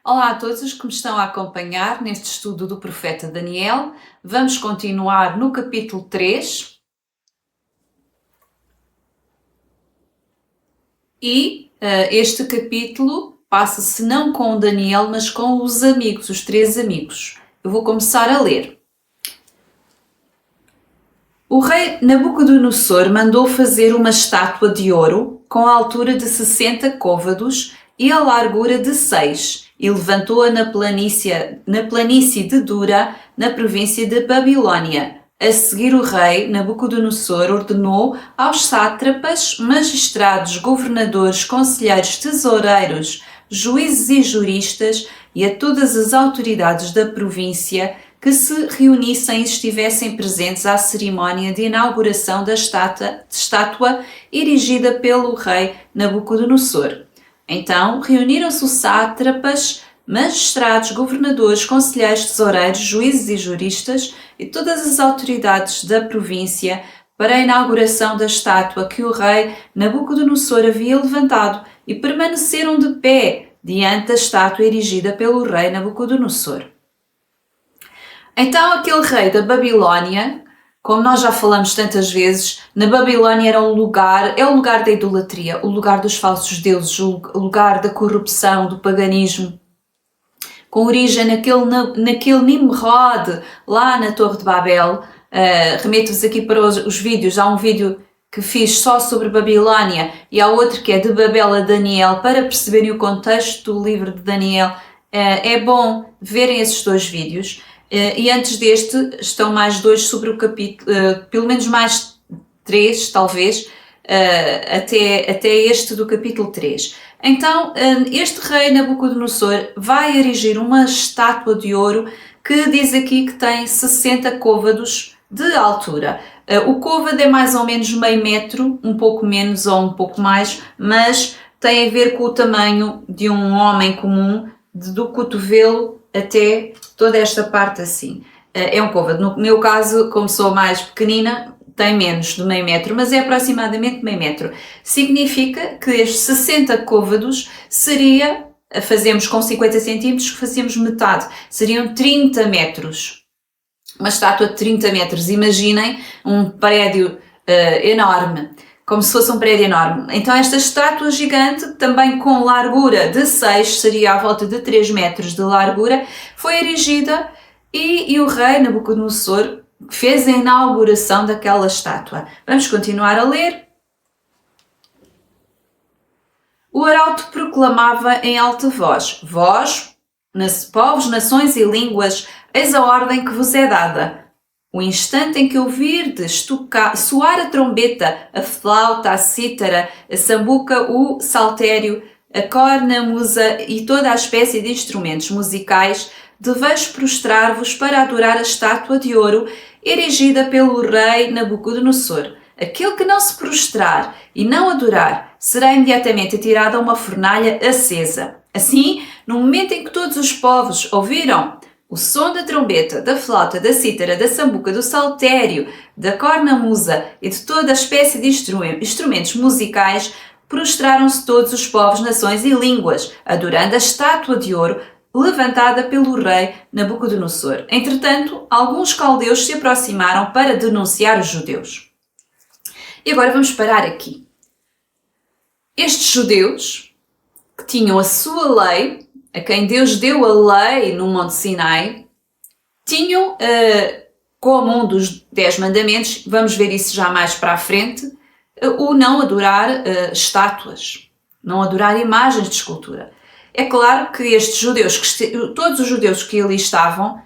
Olá a todos os que me estão a acompanhar neste estudo do profeta Daniel. Vamos continuar no capítulo 3 e este capítulo passa-se não com Daniel, mas com os amigos, os 3 amigos. Eu vou começar a ler. O rei Nabucodonosor mandou fazer uma estátua de ouro com a altura de 60 côvados e a largura de 6, e levantou-a na planície de Dura, na província de Babilónia. A seguir, o rei Nabucodonosor ordenou aos sátrapas, magistrados, governadores, conselheiros, tesoureiros, juízes e juristas e a todas as autoridades da província que se reunissem e estivessem presentes à cerimónia de inauguração da estátua erigida pelo rei Nabucodonosor. Então reuniram-se os sátrapas, magistrados, governadores, conselheiros, tesoureiros, juízes e juristas e todas as autoridades da província para a inauguração da estátua que o rei Nabucodonosor havia levantado e permaneceram de pé diante da estátua erigida pelo rei Nabucodonosor. Então aquele rei da Babilónia, como nós já falamos tantas vezes, na Babilónia era o lugar da idolatria, o lugar dos falsos deuses, o lugar da corrupção, do paganismo, com origem naquele Nimrod, lá na Torre de Babel. Remeto-vos aqui para os vídeos, há um vídeo que fiz só sobre Babilónia e há outro que é de Babel a Daniel, para perceberem o contexto do livro de Daniel. É bom verem esses 2 vídeos. E antes deste estão mais 2 sobre o capítulo, pelo menos mais 3 talvez, até este do capítulo 3. Então este rei Nabucodonosor vai erigir uma estátua de ouro que diz aqui que tem 60 côvados de altura. O côvado é mais ou menos meio metro, um pouco menos ou um pouco mais, mas tem a ver com o tamanho de um homem comum, do cotovelo até toda esta parte assim. É um côvado. No meu caso, como sou mais pequenina, tem menos de meio metro, mas é aproximadamente meio metro. Significa que estes 60 côvados fazemos com 50 centímetros, fazemos metade, seriam 30 metros. Uma estátua de 30 metros, imaginem um prédio enorme, como se fosse um prédio enorme. Então esta estátua gigante, também com largura de 6, seria à volta de 3 metros de largura, foi erigida e o rei Nabucodonosor fez a inauguração daquela estátua. Vamos continuar a ler. O arauto proclamava em alta voz: Vós, povos, nações e línguas, eis a ordem que vos é dada. O instante em que ouvirdes soar a trombeta, a flauta, a cítara, a sambuca, o saltério, a cornamusa e toda a espécie de instrumentos musicais, deveis prostrar-vos para adorar a estátua de ouro erigida pelo rei Nabucodonosor. Aquele que não se prostrar e não adorar será imediatamente atirado a uma fornalha acesa. Assim, no momento em que todos os povos ouviram o som da trombeta, da flauta, da cítara, da sambuca, do saltério, da cornamusa e de toda a espécie de instrumentos musicais, prostraram-se todos os povos, nações e línguas, adorando a estátua de ouro levantada pelo rei Nabucodonosor. Entretanto, alguns caldeus se aproximaram para denunciar os judeus. E agora vamos parar aqui. Estes judeus, que tinham a sua lei, a quem Deus deu a lei no Monte Sinai, tinham como um dos 10 mandamentos, vamos ver isso já mais para a frente, o não adorar estátuas, não adorar imagens de escultura. É claro que estes judeus, todos os judeus que ali estavam,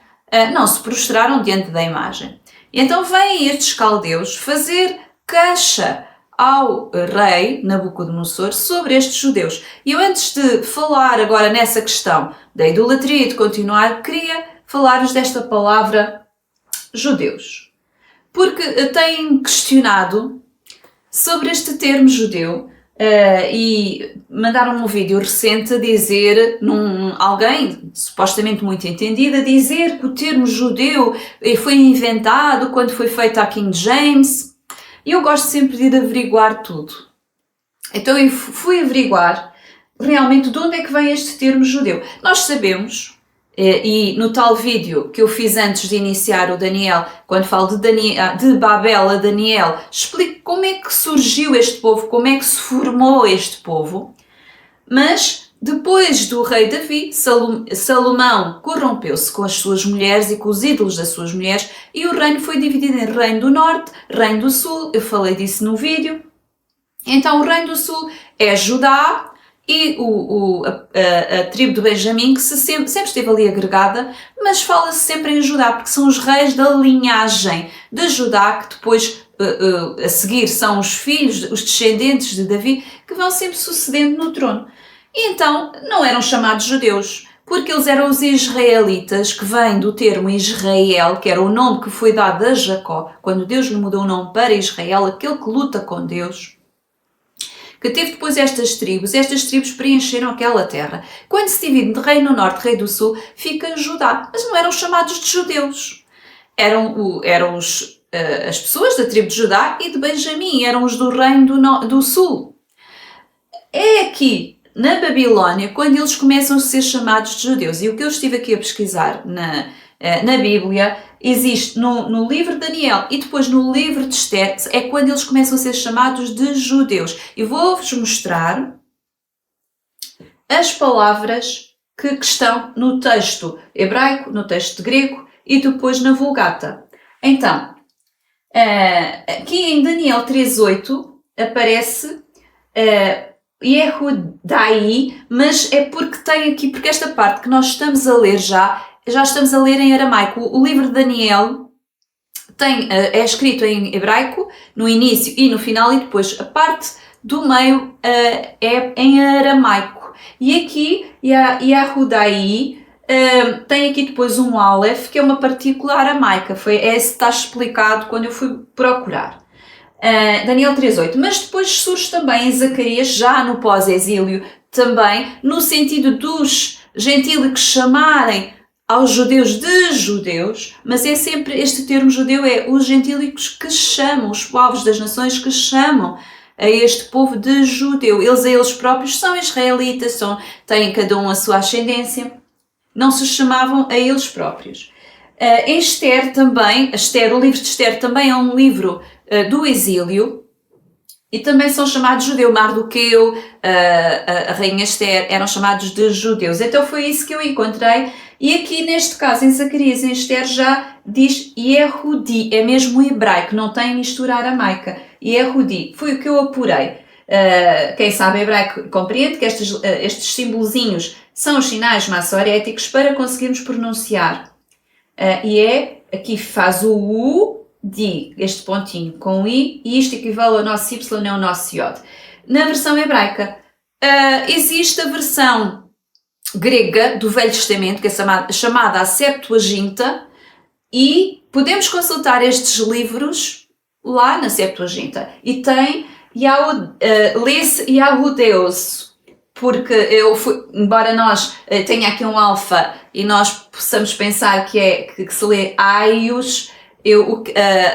não se prostraram diante da imagem. E então vêm estes caldeus fazer queixa ao rei Nabucodonosor sobre estes judeus. E eu, antes de falar agora nessa questão da idolatria e de continuar, queria falar-vos desta palavra judeus. Porque têm questionado sobre este termo judeu e mandaram um vídeo recente a dizer, alguém supostamente muito entendido, a dizer que o termo judeu foi inventado quando foi feito a King James. E eu gosto sempre de ir averiguar tudo. Então eu fui averiguar realmente de onde é que vem este termo judeu. Nós sabemos, e no tal vídeo que eu fiz antes de iniciar o Daniel, quando falo de Babel a Daniel, explico como é que surgiu este povo, como é que se formou este povo, mas depois do rei Davi, Salomão corrompeu-se com as suas mulheres e com os ídolos das suas mulheres, e o reino foi dividido em reino do norte, reino do sul, eu falei disso no vídeo. Então o reino do sul é Judá, e a tribo de Benjamim, que sempre esteve ali agregada, mas fala-se sempre em Judá, porque são os reis da linhagem de Judá, que depois, a seguir, são os filhos, os descendentes de Davi, que vão sempre sucedendo no trono. E então, não eram chamados judeus, porque eles eram os israelitas, que vêm do termo Israel, que era o nome que foi dado a Jacó, quando Deus lhe mudou o nome para Israel, aquele que luta com Deus, que teve depois estas tribos preencheram aquela terra. Quando se divide de reino do norte e reino do sul, fica Judá. Mas não eram chamados de judeus. Eram as pessoas da tribo de Judá e de Benjamim, eram os do reino do sul. É aqui, na Babilónia, quando eles começam a ser chamados de judeus. E o que eu estive aqui a pesquisar na Bíblia, existe no livro de Daniel e depois no livro de Esther, é quando eles começam a ser chamados de judeus. E vou-vos mostrar as palavras que estão no texto hebraico, no texto grego e depois na Vulgata. Então, aqui em Daniel 3.8 aparece Yehudai, mas é porque tem aqui, porque esta parte que nós estamos a ler já estamos a ler em aramaico. O livro de Daniel é escrito em hebraico, no início e no final, e depois a parte do meio é em aramaico. E aqui, Yehudai, tem aqui depois um Aleph, que é uma partícula aramaica. Esse está explicado quando eu fui procurar. Daniel 3.8. Mas depois surge também em Zacarias, já no pós-exílio, também no sentido dos gentílicos chamarem aos judeus de judeus, mas é sempre este termo judeu, é os gentílicos que chamam, os povos das nações que chamam a este povo de judeu. Eles a eles próprios são israelitas, têm cada um a sua ascendência, não se chamavam a eles próprios. Em Esther também, o livro de Esther também é um livro do exílio, e também são chamados judeus. Mardoqueu, a rainha Esther, eram chamados de judeus. Então foi isso que eu encontrei. E aqui neste caso, em Zacarias, em Esther, já diz Yehudi, é mesmo hebraico, não tem mistura aramaica. Yehudi, foi o que eu apurei. Quem sabe hebraico compreende que estes simbolozinhos são os sinais maçoréticos para conseguirmos pronunciar. Aqui faz o U, Di, este pontinho com o I, e isto equivale ao nosso Y, ao nosso Yod. Na versão hebraica, existe a versão grega do Velho Testamento, que é chamada a Septuaginta, e podemos consultar estes livros lá na Septuaginta. E tem, lê-se Yahudeus, porque embora nós tenha aqui um alfa e nós possamos pensar que se lê Aios,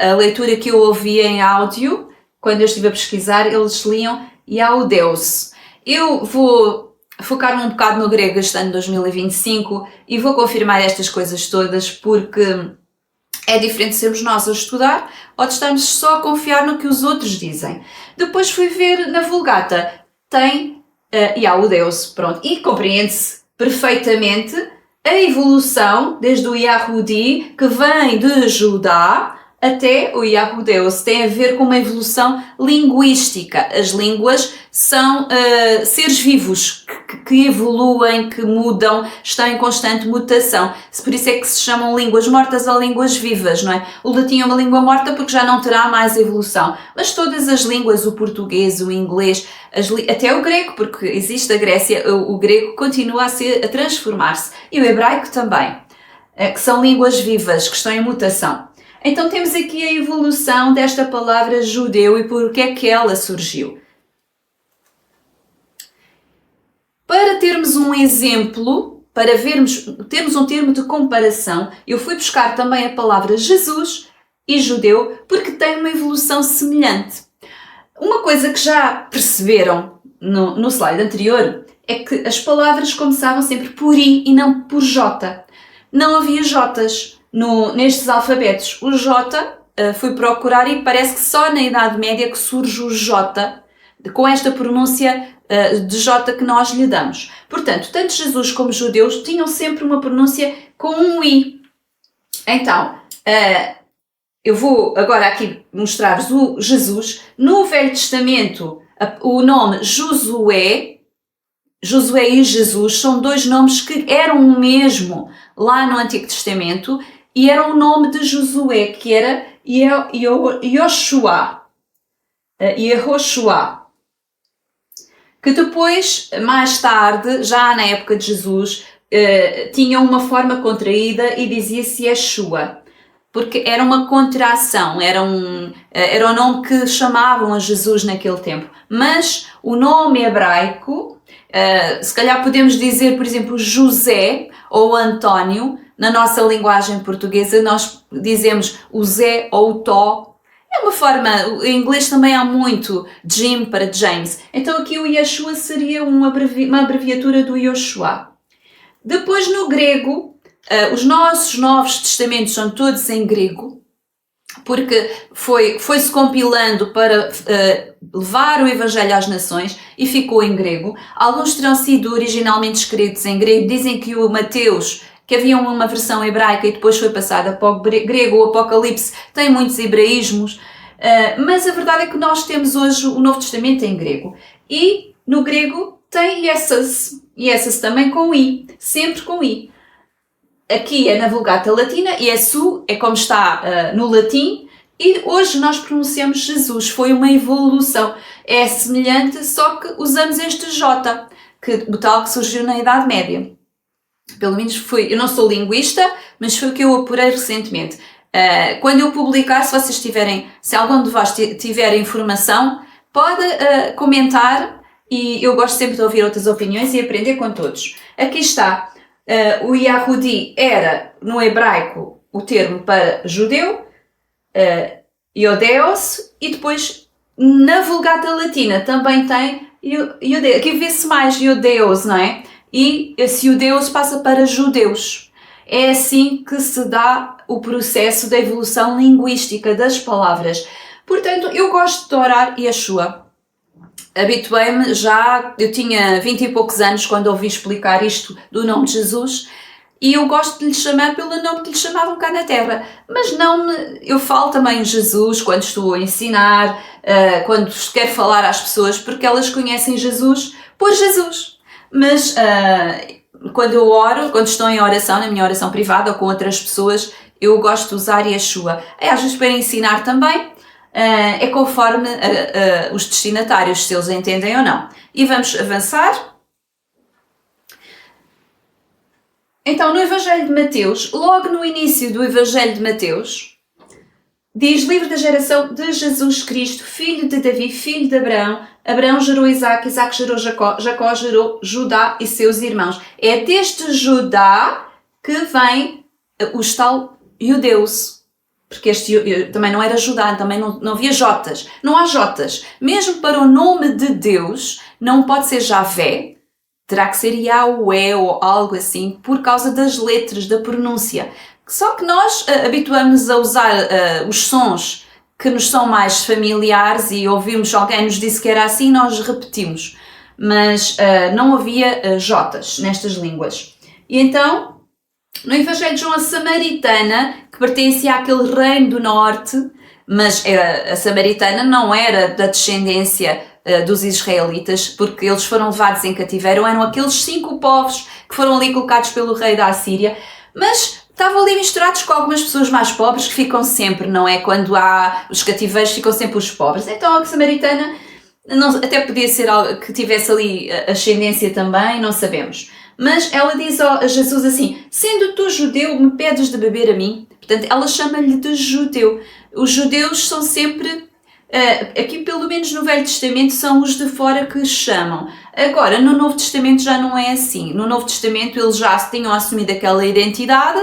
a leitura que eu ouvi em áudio, quando eu estive a pesquisar, eles liam Yahudeus. Eu vou focar-me um bocado no grego este ano 2025 e vou confirmar estas coisas todas, porque é diferente sermos nós a estudar ou de estarmos só a confiar no que os outros dizem. Depois fui ver na Vulgata, tem Yahudeus, pronto, e compreende-se perfeitamente a evolução desde o Yahudi, que vem de Judá, até o Yahudeus. Tem a ver com uma evolução linguística. As línguas são seres vivos que evoluem, que mudam, estão em constante mutação. Por isso é que se chamam línguas mortas ou línguas vivas, não é? O latim é uma língua morta porque já não terá mais evolução. Mas todas as línguas, o português, o inglês, até o grego, porque existe a Grécia, o grego continua a transformar-se. E o hebraico também, que são línguas vivas, que estão em mutação. Então temos aqui a evolução desta palavra judeu e por que é que ela surgiu. Para termos um exemplo, para termos um termo de comparação, eu fui buscar também a palavra Jesus e judeu porque tem uma evolução semelhante. Uma coisa que já perceberam no slide anterior é que as palavras começavam sempre por I e não por J. Não havia Jotas nestes alfabetos. O J, fui procurar e parece que só na Idade Média que surge o J, com esta pronúncia de J que nós lhe damos. Portanto, tanto Jesus como os judeus tinham sempre uma pronúncia com um I. Então, eu vou agora aqui mostrar-vos o Jesus. No Velho Testamento, o nome Josué e Jesus são dois nomes que eram o mesmo lá no Antigo Testamento e era o nome de Josué, que era Yoshua, que depois, mais tarde, já na época de Jesus, tinha uma forma contraída e dizia-se Yeshua, porque era uma contração, era o nome que chamavam a Jesus naquele tempo. Mas o nome hebraico, se calhar podemos dizer, por exemplo, José ou António, na nossa linguagem portuguesa nós dizemos o Zé ou o Tó. É uma forma, em inglês também há muito Jim para James. Então aqui o Yeshua seria uma abreviatura do Yoshua. Depois no grego, os nossos Novos Testamentos são todos em grego, porque foi-se compilando para levar o Evangelho às nações e ficou em grego. Alguns terão sido originalmente escritos em grego. Dizem que o Mateus, que havia uma versão hebraica e depois foi passada para o grego, o Apocalipse tem muitos hebraísmos, mas a verdade é que nós temos hoje o Novo Testamento em grego. E no grego tem Iesus também com I, sempre com I. Aqui é na Vulgata Latina, Iesu é como está no latim, e hoje nós pronunciamos Jesus, foi uma evolução. É semelhante, só que usamos este J, o tal que surgiu na Idade Média. Pelo menos eu não sou linguista, mas foi o que eu apurei recentemente. Quando eu publicar, se algum de vós tiver informação, pode comentar, e eu gosto sempre de ouvir outras opiniões e aprender com todos. Aqui está, o Yahudi era, no hebraico, o termo para judeu, Iodeos, e depois na Vulgata Latina também tem Iudeu. Aqui vê-se mais Iodeos, não é? E esse Judeus passa para judeus. É assim que se dá o processo da evolução linguística das palavras. Portanto, eu gosto de orar Yeshua. Habituei-me eu tinha 20 e poucos anos quando ouvi explicar isto do nome de Jesus, e eu gosto de lhe chamar pelo nome que lhe chamavam cá na Terra. Mas eu falo também Jesus quando estou a ensinar, quando quero falar às pessoas, porque elas conhecem Jesus por Jesus. Mas quando eu oro, quando estou em oração, na minha oração privada ou com outras pessoas, eu gosto de usar Yeshua. Às vezes para ensinar também, é conforme os destinatários, se eles entendem ou não. E vamos avançar. Então, no Evangelho de Mateus, logo no início do Evangelho de Mateus, diz: livro da geração de Jesus Cristo, filho de Davi, filho de Abraão. Abraão gerou Isaac, Isaac gerou Jacó, Jacó gerou Judá e seus irmãos. É deste Judá que vem os tal judeus. Porque este também não era Judá, também não havia Jotas. Não há Jotas. Mesmo para o nome de Deus, não pode ser Javé. Terá que ser Yahweh ou algo assim, por causa das letras, da pronúncia. Só que nós habituamos a usar os sons que nos são mais familiares, e ouvimos alguém nos disse que era assim, nós repetimos. Mas não havia Jotas nestas línguas. E então, no Evangelho de João, a samaritana, que pertencia àquele reino do norte, mas a samaritana não era da descendência dos israelitas, porque eles foram levados em cativeiro, eram aqueles 5 povos que foram ali colocados pelo rei da Assíria, mas estavam ali misturados com algumas pessoas mais pobres que ficam sempre, não é? Quando há os cativeiros, ficam sempre os pobres. Então a samaritana até podia ser que tivesse ali ascendência também, não sabemos. Mas ela diz a Jesus assim: sendo tu judeu, me pedes de beber a mim? Portanto, ela chama-lhe de judeu. Os judeus são sempre, aqui pelo menos no Velho Testamento, são os de fora que chamam. Agora, no Novo Testamento já não é assim. No Novo Testamento eles já tinham assumido aquela identidade,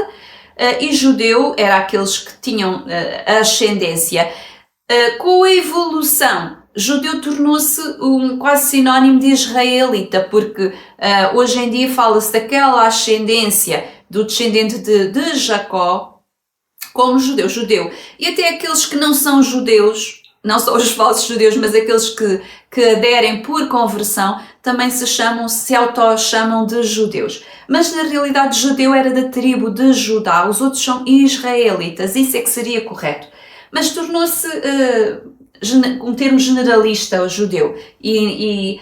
e judeu era aqueles que tinham a ascendência. Com a evolução judeu tornou-se quase sinónimo de israelita, porque hoje em dia fala-se daquela ascendência do descendente de Jacó como judeu. E até aqueles que não são judeus, não só os falsos judeus, mas aqueles que aderem por conversão, também se auto-chamam de judeus. Mas na realidade judeu era da tribo de Judá, os outros são israelitas, isso é que seria correto. Mas tornou-se um termo generalista, o judeu, e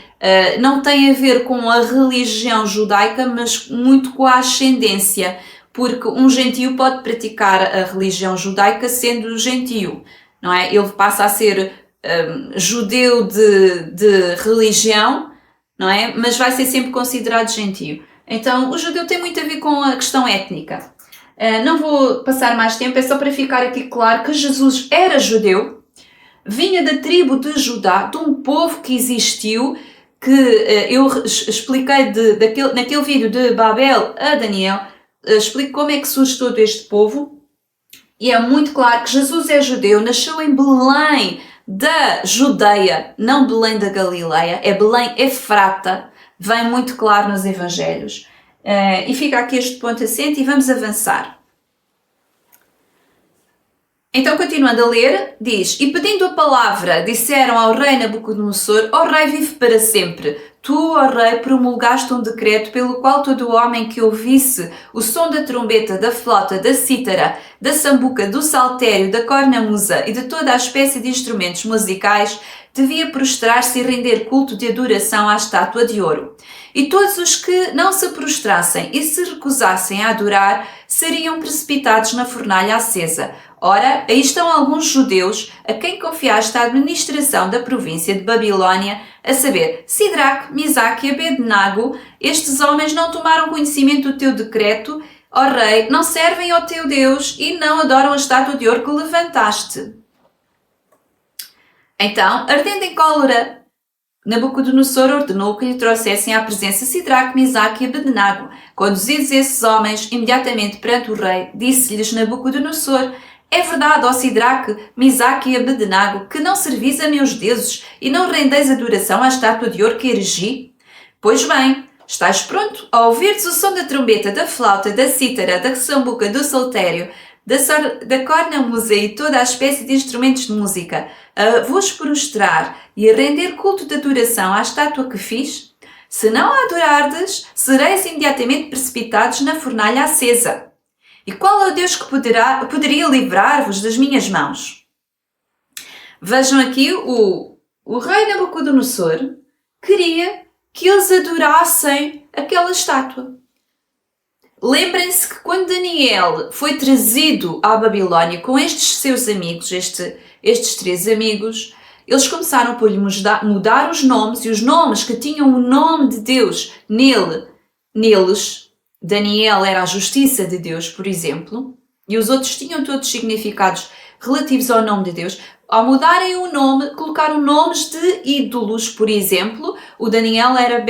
não tem a ver com a religião judaica, mas muito com a ascendência, porque um gentio pode praticar a religião judaica sendo gentio, não é? Ele passa a ser judeu de religião, não é? Mas vai ser sempre considerado gentio. Então, o judeu tem muito a ver com a questão étnica. Não vou passar mais tempo, é só para ficar aqui claro que Jesus era judeu, vinha da tribo de Judá, de um povo que existiu, que eu expliquei naquele vídeo de Babel a Daniel, explico como é que surge todo este povo, e é muito claro que Jesus é judeu, nasceu em Belém da Judeia, não Belém da Galileia, é Belém Efrata, vem muito claro nos Evangelhos. E fica aqui este ponto assente e vamos avançar. Então, continuando a ler, diz: E pedindo a palavra, disseram ao rei Nabucodonosor: Ó rei, vive para sempre. Tu, ó rei, promulgaste um decreto pelo qual todo homem que ouvisse o som da trombeta, da flauta, da cítara, da sambuca, do saltério, da cornamusa e de toda a espécie de instrumentos musicais devia prostrar-se e render culto de adoração à estátua de ouro. E todos os que não se prostrassem e se recusassem a adorar seriam precipitados na fornalha acesa. Ora, aí estão alguns judeus a quem confiaste a administração da província de Babilónia, a saber, Sidraque, Misaque e Abednego. Estes homens não tomaram conhecimento do teu decreto, ó rei, não servem ao teu Deus e não adoram a estátua de ouro que levantaste. Então, ardendo em cólera, Nabucodonosor ordenou que lhe trouxessem à presença Sidraque, Misaque e Abednego. Conduzidos esses homens imediatamente perante o rei, disse-lhes Nabucodonosor: É verdade, ó Sidraque, Misaque e Abednego, que não servis a meus deuses e não rendeis adoração à estátua de ouro que erigi? Pois bem, estás pronto a ouvirdes o som da trombeta, da flauta, da cítara, da sambuca, do saltério, da cornamusa e toda a espécie de instrumentos de música, a vos prostrar e a render culto de adoração à estátua que fiz? Se não a adorardes, sereis imediatamente precipitados na fornalha acesa. E qual é o Deus que poderia livrar-vos das minhas mãos? Vejam aqui, o rei Nabucodonosor queria que eles adorassem aquela estátua. Lembrem-se que quando Daniel foi trazido à Babilónia com estes seus amigos, estes três amigos, eles começaram por lhe mudar os nomes, e os nomes que tinham o nome de Deus neles, Daniel era a justiça de Deus, por exemplo, e os outros tinham todos significados relativos ao nome de Deus. Ao mudarem o nome, colocaram nomes de ídolos, por exemplo, o Daniel era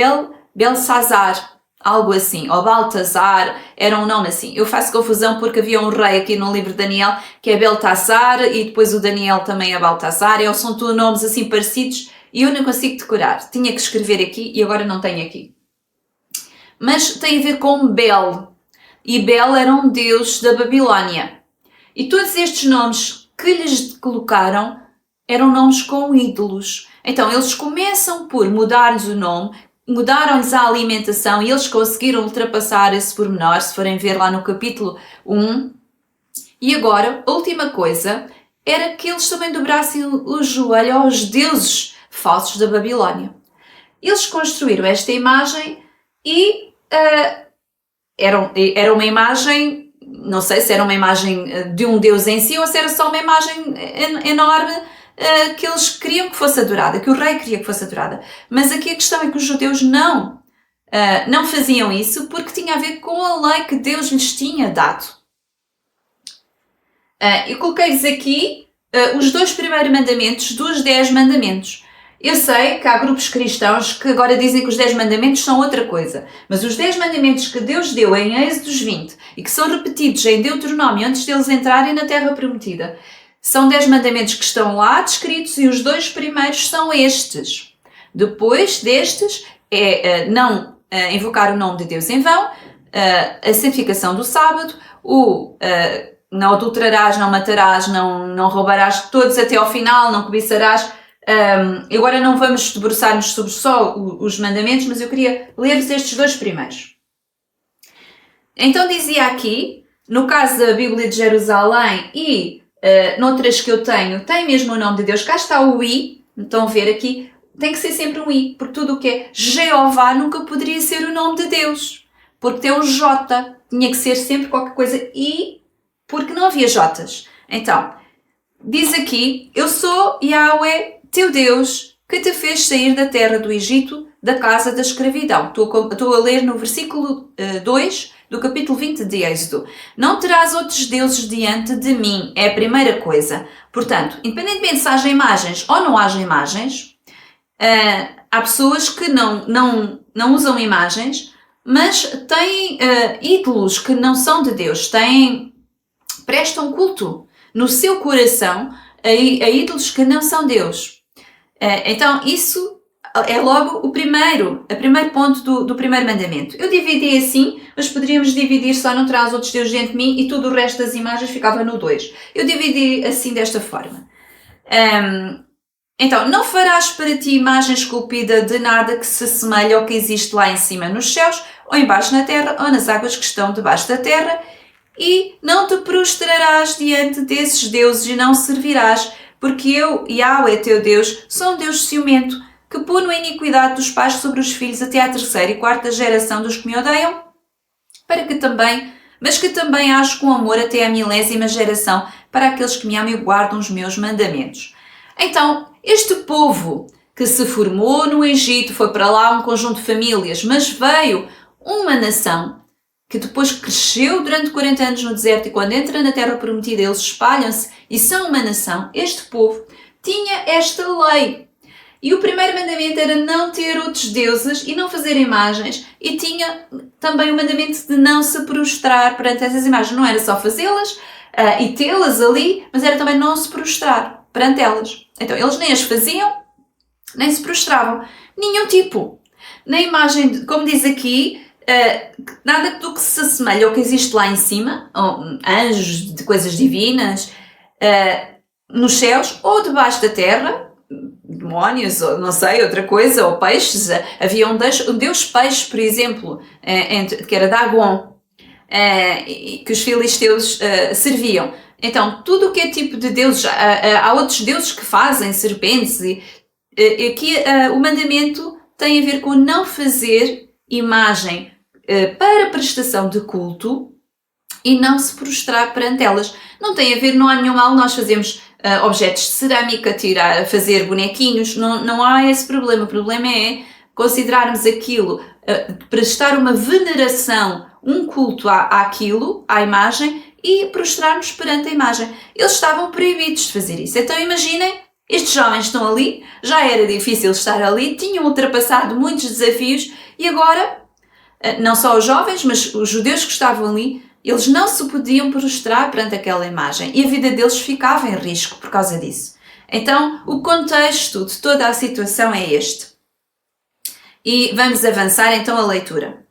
Belsazar, algo assim, ou Baltazar, era um nome assim. Eu faço confusão porque havia um rei aqui no livro de Daniel que é Beltasar e depois o Daniel também é Baltazar, são todos nomes assim parecidos e eu não consigo decorar. Tinha que escrever aqui e agora não tenho aqui. Mas tem a ver com Bel, e Bel era um deus da Babilónia. E todos estes nomes que lhes colocaram eram nomes com ídolos. Então eles começam por mudar-lhes o nome, mudaram-lhes a alimentação e eles conseguiram ultrapassar esse pormenor, se forem ver lá no capítulo 1. E agora, a última coisa, era que eles também dobrassem o joelho aos deuses falsos da Babilónia. Eles construíram esta imagem e era uma imagem, não sei se era uma imagem de um deus em si ou se era só uma imagem enorme que eles queriam que fosse adorada, que o rei queria que fosse adorada. Mas aqui a questão é que os judeus não faziam isso porque tinha a ver com a lei que Deus lhes tinha dado. Eu coloquei-vos aqui os 2 primeiros mandamentos dos 10 mandamentos. Eu sei que há grupos cristãos que agora dizem que os 10 mandamentos são outra coisa, mas os 10 mandamentos que Deus deu em Êxodo 20 e que são repetidos em Deuteronômio antes deles entrarem na Terra Prometida, São 10 mandamentos que estão lá descritos e os 2 primeiros são estes. Depois destes é não invocar o nome de Deus em vão, a santificação do sábado, não adulterarás, não matarás, não roubarás, todos até ao final, não cobiçarás. Agora não vamos debruçar-nos sobre só os mandamentos, mas eu queria ler-vos estes 2 primeiros. Então dizia aqui, no caso da Bíblia de Jerusalém e noutras que eu tenho, tem mesmo o nome de Deus, cá está o I, estão a ver aqui, tem que ser sempre um I, porque tudo o que é Jeová nunca poderia ser o nome de Deus, porque tem um J, tinha que ser sempre qualquer coisa I, porque não havia Jotas. Então, diz aqui, eu sou Yahweh, teu Deus, que te fez sair da terra do Egito, da casa da escravidão. Estou a ler no versículo 2 do capítulo 20 de Êxodo. Não terás outros deuses diante de mim, é a primeira coisa. Portanto, independentemente se haja imagens ou não haja imagens, há pessoas que não usam imagens, mas têm ídolos que não são de Deus, prestam culto no seu coração a ídolos que não são Deus. Então, isso é logo o primeiro ponto do primeiro mandamento. Eu dividi assim, mas poderíamos dividir só não terás outros deuses diante de mim e tudo o resto das imagens ficava no 2. Eu dividi assim desta forma. Então, não farás para ti imagem esculpida de nada que se assemelhe ao que existe lá em cima nos céus, ou embaixo na terra, ou nas águas que estão debaixo da terra, e não te prostrarás diante desses deuses e não servirás, porque eu, Yahweh, teu Deus, sou um Deus ciumento, que puno a iniquidade dos pais sobre os filhos até à 3ª e 4ª geração dos que me odeiam, mas que também ajo com amor até à 1000ª geração para aqueles que me amam e guardam os meus mandamentos. Então, este povo que se formou no Egito, foi para lá um conjunto de famílias, mas veio uma nação que depois cresceu durante 40 anos no deserto e quando entra na terra prometida eles espalham-se e são uma nação, este povo tinha esta lei. E o primeiro mandamento era não ter outros deuses e não fazer imagens. E tinha também o mandamento de não se prostrar perante essas imagens. Não era só fazê-las e tê-las ali, mas era também não se prostrar perante elas. Então, eles nem as faziam, nem se prostravam. Nenhum tipo. Na imagem, como diz aqui, nada do que se assemelha ao que existe lá em cima, anjos, de coisas divinas, nos céus ou debaixo da terra, demónios, ou não sei, outra coisa, ou peixes. Havia um deus peixe, por exemplo, que era Dagon, que os filisteus serviam. Então, tudo o que é tipo de deuses, há outros deuses que fazem serpentes, e aqui o mandamento tem a ver com não fazer imagem para prestação de culto e não se prostrar perante elas. Não tem a ver, não há nenhum mal nós fazemos objetos de cerâmica, fazer bonequinhos, não há esse problema. O problema é considerarmos aquilo, prestar uma veneração, um culto àquilo, à imagem, e prostrarmos perante a imagem. Eles estavam proibidos de fazer isso. Então imaginem, estes jovens estão ali, já era difícil estar ali, tinham ultrapassado muitos desafios e agora, não só os jovens, mas os judeus que estavam ali, eles não se podiam prostrar perante aquela imagem e a vida deles ficava em risco por causa disso. Então, o contexto de toda a situação é este. E vamos avançar então a leitura.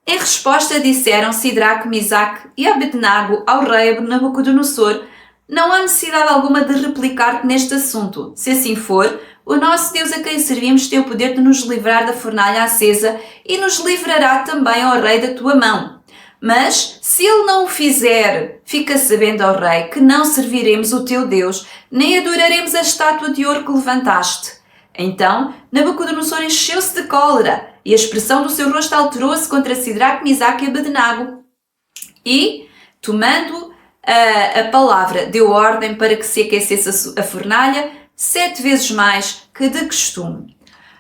Em resposta disseram Sidraque, Misaque e Abednego ao rei Nabucodonosor: não há necessidade alguma de replicar-te neste assunto. Se assim for, o nosso Deus a quem servimos tem o poder de nos livrar da fornalha acesa e nos livrará também ao rei da tua mão. Mas, se ele não o fizer, fica sabendo ao rei que não serviremos o teu Deus, nem adoraremos a estátua de ouro que levantaste. Então, Nabucodonosor encheu-se de cólera e a expressão do seu rosto alterou-se contra Sidraque, Misaque e Abednego. E, tomando a palavra, deu ordem para que se aquecesse a fornalha 7 vezes mais que de costume.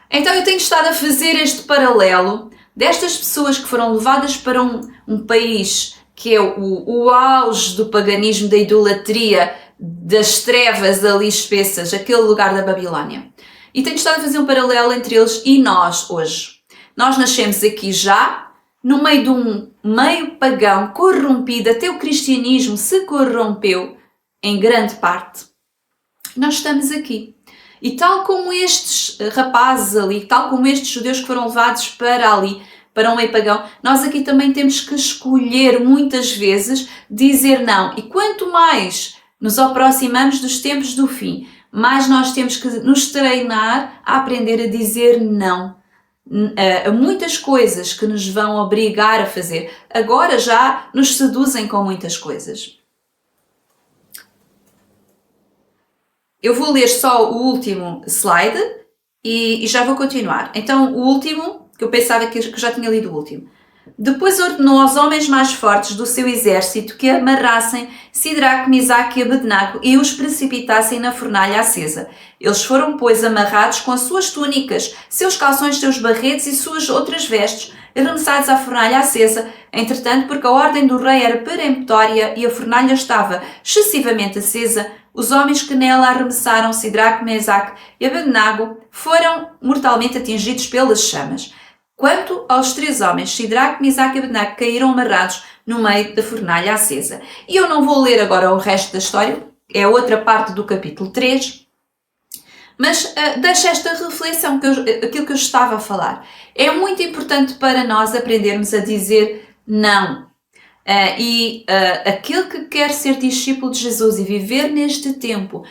Então eu tenho estado a fazer este paralelo destas pessoas que foram levadas para um país que é o auge do paganismo, da idolatria, das trevas ali espessas, aquele lugar da Babilónia. E tenho estado a fazer um paralelo entre eles e nós hoje. Nós nascemos aqui já, no meio de um meio pagão corrompido, até o cristianismo se corrompeu em grande parte. Nós estamos aqui. E tal como estes rapazes ali, tal como estes judeus que foram levados para ali, para um meio pagão, nós aqui também temos que escolher muitas vezes dizer não. E quanto mais nos aproximamos dos tempos do fim, mais nós temos que nos treinar a aprender a dizer não a muitas coisas que nos vão obrigar a fazer. Agora já nos seduzem com muitas coisas. Eu vou ler só o último slide e já vou continuar. Então, o último, que eu pensava que já tinha lido o último. Depois ordenou aos homens mais fortes do seu exército que amarrassem Sidraque, Misaque e Abednego e os precipitassem na fornalha acesa. Eles foram, pois, amarrados com as suas túnicas, seus calções, seus barretes e suas outras vestes, arremessados à fornalha acesa. Entretanto, porque a ordem do rei era peremptória e a fornalha estava excessivamente acesa, os homens que nela arremessaram Sidraque, Misaque e Abednego foram mortalmente atingidos pelas chamas. Quanto aos 3 homens, Sidraque, Misaque e Abednego caíram amarrados no meio da fornalha acesa. E eu não vou ler agora o resto da história, é outra parte do capítulo 3, mas deixo esta reflexão, aquilo que eu estava a falar. É muito importante para nós aprendermos a dizer não. Aquele que quer ser discípulo de Jesus e viver neste tempo,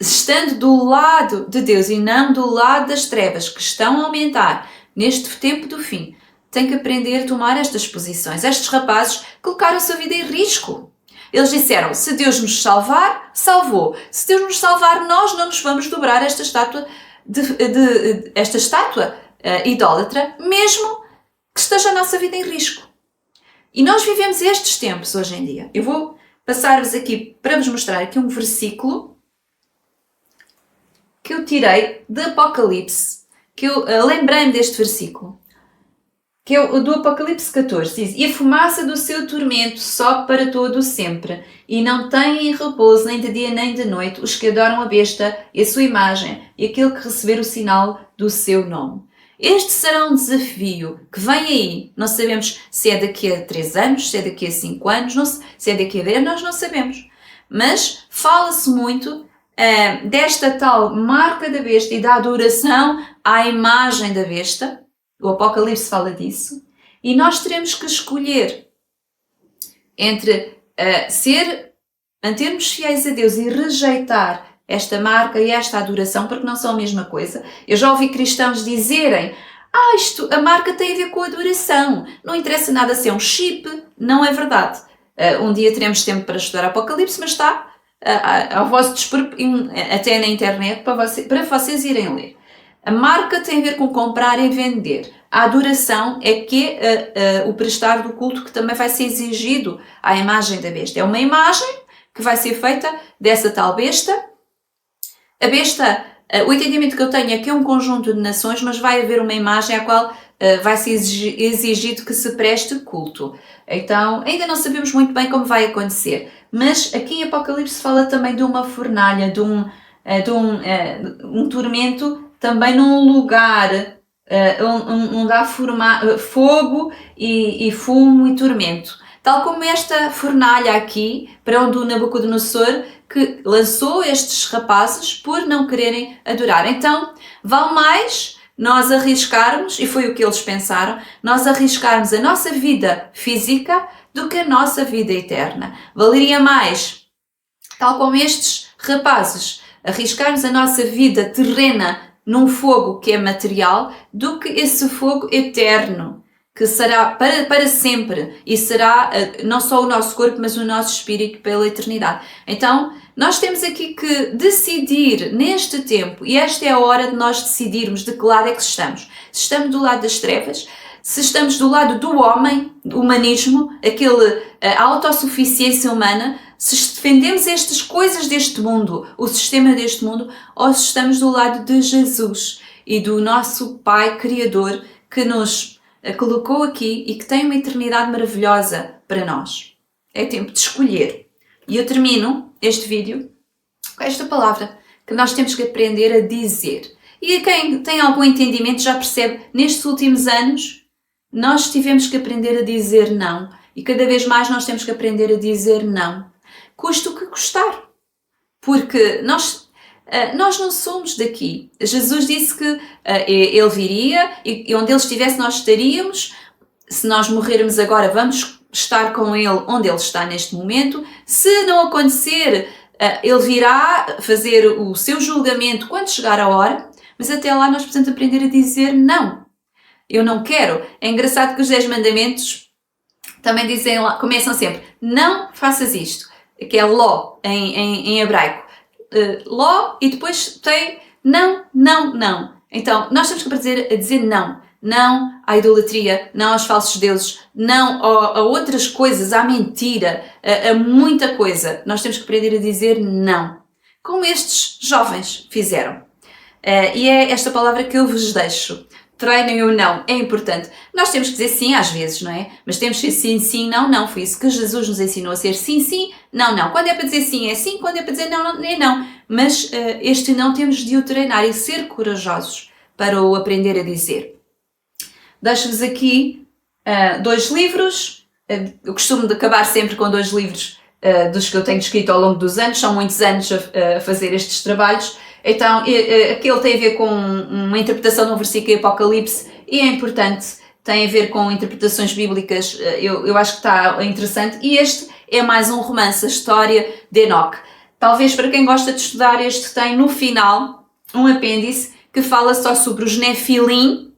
estando do lado de Deus e não do lado das trevas que estão a aumentar neste tempo do fim, tem que aprender a tomar estas posições. Estes rapazes colocaram a sua vida em risco. Eles disseram, se Deus nos salvar, salvou. Se Deus nos salvar, nós não nos vamos dobrar esta estátua idólatra, mesmo que esteja a nossa vida em risco. E nós vivemos estes tempos hoje em dia. Eu vou passar-vos aqui para vos mostrar aqui um versículo que eu tirei de Apocalipse, que eu lembrei-me deste versículo, que é o do Apocalipse 14, diz: e a fumaça do seu tormento sobe para todo o sempre, e não têm repouso nem de dia nem de noite os que adoram a besta e a sua imagem, e aquele que receber o sinal do seu nome. Este será um desafio que vem aí. Não sabemos se é daqui a 3 anos, se é daqui a 5 anos, se é daqui a 10, nós não sabemos. Mas fala-se muito desta tal marca da besta e da adoração à imagem da besta. O Apocalipse fala disso. E nós teremos que escolher entre mantermos fiéis a Deus e rejeitar esta marca e esta adoração, porque não são a mesma coisa. Eu já ouvi cristãos dizerem: a marca tem a ver com a adoração, não interessa nada se é um chip. Não é verdade. Um dia teremos tempo para estudar Apocalipse, mas está ao vosso dispor até na internet para vocês irem ler. A marca tem a ver com comprar e vender. A adoração é que o prestar do culto que também vai ser exigido à imagem da besta. É uma imagem que vai ser feita dessa tal besta. A besta, o entendimento que eu tenho é que é um conjunto de nações, mas vai haver uma imagem à qual vai ser exigido que se preste culto. Então, ainda não sabemos muito bem como vai acontecer. Mas aqui em Apocalipse fala também de uma fornalha, de um tormento, também num lugar onde há fogo e fumo e tormento. Tal como esta fornalha aqui, para onde o Nabucodonosor que lançou estes rapazes por não quererem adorar. Então, vale mais nós arriscarmos, e foi o que eles pensaram, nós arriscarmos a nossa vida física do que a nossa vida eterna. Valeria mais, tal como estes rapazes, arriscarmos a nossa vida terrena num fogo que é material, do que esse fogo eterno, que será para sempre, e será não só o nosso corpo, mas o nosso espírito pela eternidade. Então, nós temos aqui que decidir neste tempo, e esta é a hora de nós decidirmos de que lado é que estamos. Se estamos do lado das trevas, se estamos do lado do homem, do humanismo, a autossuficiência humana, se defendemos estas coisas deste mundo, o sistema deste mundo, ou se estamos do lado de Jesus e do nosso Pai Criador que nos colocou aqui e que tem uma eternidade maravilhosa para nós. É tempo de escolher. E eu termino este vídeo com esta palavra que nós temos que aprender a dizer. E quem tem algum entendimento já percebe, nestes últimos anos, nós tivemos que aprender a dizer não. E cada vez mais nós temos que aprender a dizer não. Custe o que gostar, porque nós não somos daqui. Jesus disse que Ele viria e onde Ele estivesse nós estaríamos. Se nós morrermos agora, vamos estar com Ele onde Ele está neste momento. Se não acontecer, Ele virá fazer o seu julgamento quando chegar a hora, mas até lá nós precisamos aprender a dizer não. Eu não quero. É engraçado que os 10 mandamentos também dizem lá, começam sempre, não faças isto, que é ló em hebraico. Ló e depois tem não, não, não. Então, nós temos que aprender a dizer não. Não à idolatria, não aos falsos deuses, não a outras coisas, à mentira, a muita coisa. Nós temos que aprender a dizer não. Como estes jovens fizeram. E é esta palavra que eu vos deixo. Treinem o não, é importante. Nós temos que dizer sim às vezes, não é? Mas temos que ser sim, sim, não, não. Foi isso que Jesus nos ensinou a ser sim, sim, não, não. Quando é para dizer sim, é sim. Quando é para dizer não, não é não. Mas este não temos de o treinar e ser corajosos para o aprender a dizer. Deixo-vos aqui 2 livros. Eu costumo de acabar sempre com 2 livros dos que eu tenho escrito ao longo dos anos. São muitos anos a fazer estes trabalhos. Então, aquele tem a ver com uma interpretação de um versículo em Apocalipse e é importante, tem a ver com interpretações bíblicas, eu acho que está interessante. E este é mais um romance, a história de Enoque. Talvez para quem gosta de estudar, este tem no final um apêndice que fala só sobre os Nefilim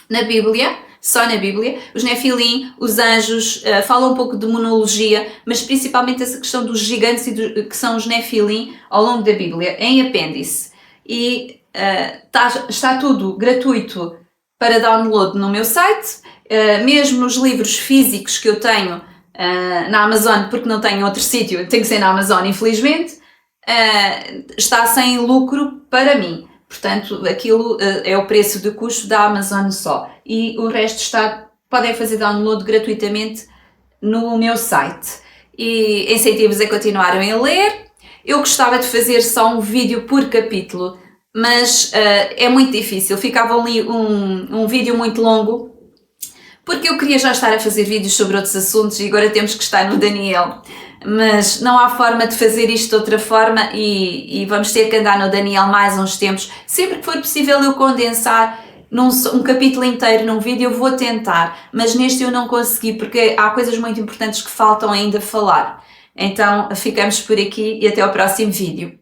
na Bíblia, só na Bíblia. Os Nefilim, os anjos, falam um pouco de demonologia, mas principalmente essa questão dos gigantes que são os Nefilim ao longo da Bíblia, em apêndice. E está tudo gratuito para download no meu site, mesmo nos livros físicos que eu tenho na Amazon, porque não tenho outro sítio, tem que ser na Amazon, infelizmente, está sem lucro para mim. Portanto, aquilo é o preço de custo da Amazon só. E o resto podem fazer download gratuitamente no meu site. E incentivo-vos a continuarem a ler. Eu gostava de fazer só um vídeo por capítulo, mas é muito difícil. Ficava ali um vídeo muito longo, porque eu queria já estar a fazer vídeos sobre outros assuntos e agora temos que estar no Daniel. Mas não há forma de fazer isto de outra forma e vamos ter que andar no Daniel mais uns tempos. Sempre que for possível eu condensar um capítulo inteiro num vídeo, eu vou tentar, mas neste eu não consegui porque há coisas muito importantes que faltam ainda falar. Então ficamos por aqui e até ao próximo vídeo.